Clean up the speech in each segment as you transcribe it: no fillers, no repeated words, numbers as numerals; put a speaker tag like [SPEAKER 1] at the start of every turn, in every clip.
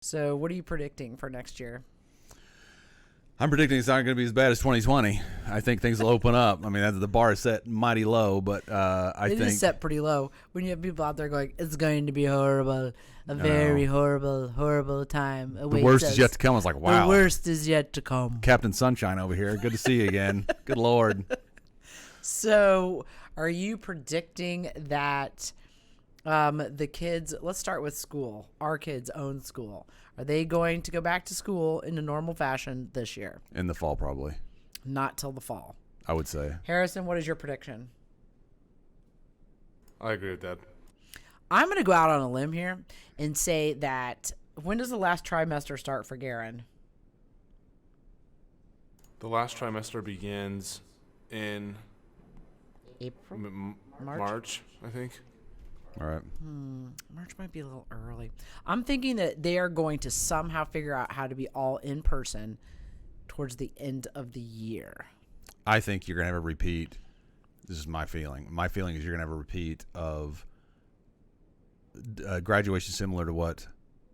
[SPEAKER 1] So what are you predicting for next year?
[SPEAKER 2] I'm predicting it's not going to be as bad as 2020. I think things will open up. I mean, the bar is set mighty low, but I think
[SPEAKER 1] it is set pretty low. When you have people out there going, "It's going to be horrible, a very horrible, horrible time."
[SPEAKER 2] The worst is yet to come. It's like, wow.
[SPEAKER 1] The worst is yet to come.
[SPEAKER 2] Captain Sunshine over here. Good to see you again. Good Lord.
[SPEAKER 1] So, are you predicting that the kids? Let's start with school. Our kids' own school. Are they going to go back to school in a normal fashion this year?
[SPEAKER 2] In the fall, probably.
[SPEAKER 1] Not till the fall,
[SPEAKER 2] I would say.
[SPEAKER 1] Harrison, what is your prediction?
[SPEAKER 3] I agree with that.
[SPEAKER 1] I'm going to go out on a limb here and say that when does the last trimester start for Garen?
[SPEAKER 3] The last trimester begins in
[SPEAKER 1] April?
[SPEAKER 3] March, I think.
[SPEAKER 2] All right.
[SPEAKER 1] March might be a little early. I'm thinking that they are going to somehow figure out how to be all in person towards the end of the year.
[SPEAKER 2] I think you're going to have a repeat. This is my feeling. My feeling is you're going to have a repeat of graduation similar to what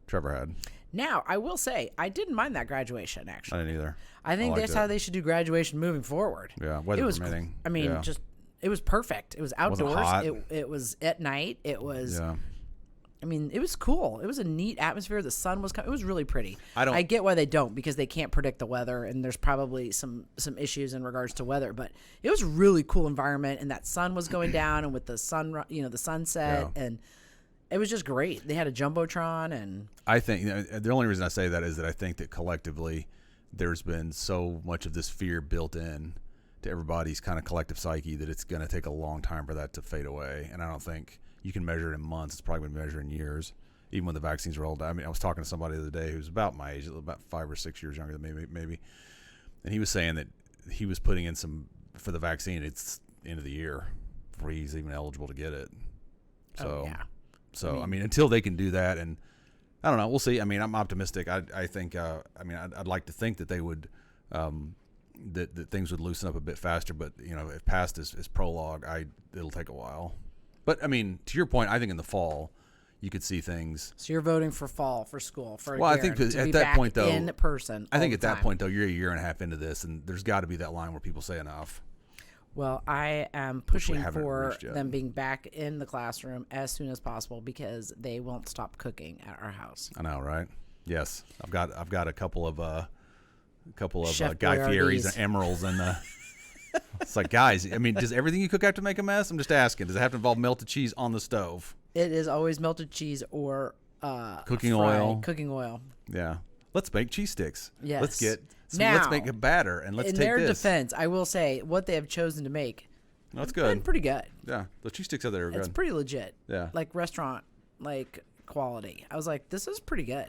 [SPEAKER 2] Trevor had.
[SPEAKER 1] Now, I will say, I didn't mind that graduation, actually.
[SPEAKER 2] I didn't either.
[SPEAKER 1] I think that's how they should do graduation moving forward.
[SPEAKER 2] Yeah, weather permitting.
[SPEAKER 1] I mean,
[SPEAKER 2] yeah.
[SPEAKER 1] just it was perfect. It was outdoors.
[SPEAKER 2] Hot.
[SPEAKER 1] It was at night. It was.
[SPEAKER 2] Yeah.
[SPEAKER 1] I mean, it was cool. It was a neat atmosphere. The sun was coming. It was really pretty.
[SPEAKER 2] I
[SPEAKER 1] get why they don't, because they can't predict the weather, and there's probably some issues in regards to weather. But it was a really cool environment, and that sun was going down, and with the sun, the sunset, and it was just great. They had a jumbotron, and
[SPEAKER 2] I think the only reason I say that is that I think that collectively there's been so much of this fear built in to everybody's kind of collective psyche that it's going to take a long time for that to fade away. And I don't think you can measure it in months. It's probably going to measure in years, even when the vaccines rolled out. I mean, I was talking to somebody the other day who's about my age, about 5 or 6 years younger than maybe. And he was saying that he was putting in some for the vaccine. It's end of the year before he's even eligible to get it. So, So I mean, until they can do that, and I don't know, we'll see. I mean, I'm optimistic. I think. I'd like to think that they would, that things would loosen up a bit faster. But if past is prologue, it'll take a while. But I mean, to your point, I think in the fall, you could see things.
[SPEAKER 1] So you're voting for fall for school for.
[SPEAKER 2] Well, I think at that point though,
[SPEAKER 1] in person.
[SPEAKER 2] I think at that point though, you're a year and a half into this, and there's got to be that line where people say enough.
[SPEAKER 1] Well, I am pushing for them being back in the classroom as soon as possible because they won't stop cooking at our house.
[SPEAKER 2] I know, right? Yes, I've got a couple of
[SPEAKER 1] Chef
[SPEAKER 2] Guy
[SPEAKER 1] Boyardees.
[SPEAKER 2] Fieri's and Emeralds, and it's like, guys, I mean, does everything you cook have to make a mess? I'm just asking. Does it have to involve melted cheese on the stove?
[SPEAKER 1] It is always melted cheese or
[SPEAKER 2] cooking oil.
[SPEAKER 1] Cooking oil.
[SPEAKER 2] Yeah. Let's make cheese sticks.
[SPEAKER 1] Yes.
[SPEAKER 2] Let's make a batter, and let's take this.
[SPEAKER 1] In their defense, I will say what they have chosen to make.
[SPEAKER 2] That's good.
[SPEAKER 1] Been pretty good.
[SPEAKER 2] Yeah, the cheese sticks out there are good.
[SPEAKER 1] It's pretty legit.
[SPEAKER 2] Yeah.
[SPEAKER 1] Like restaurant, like quality. I was like, this is pretty good.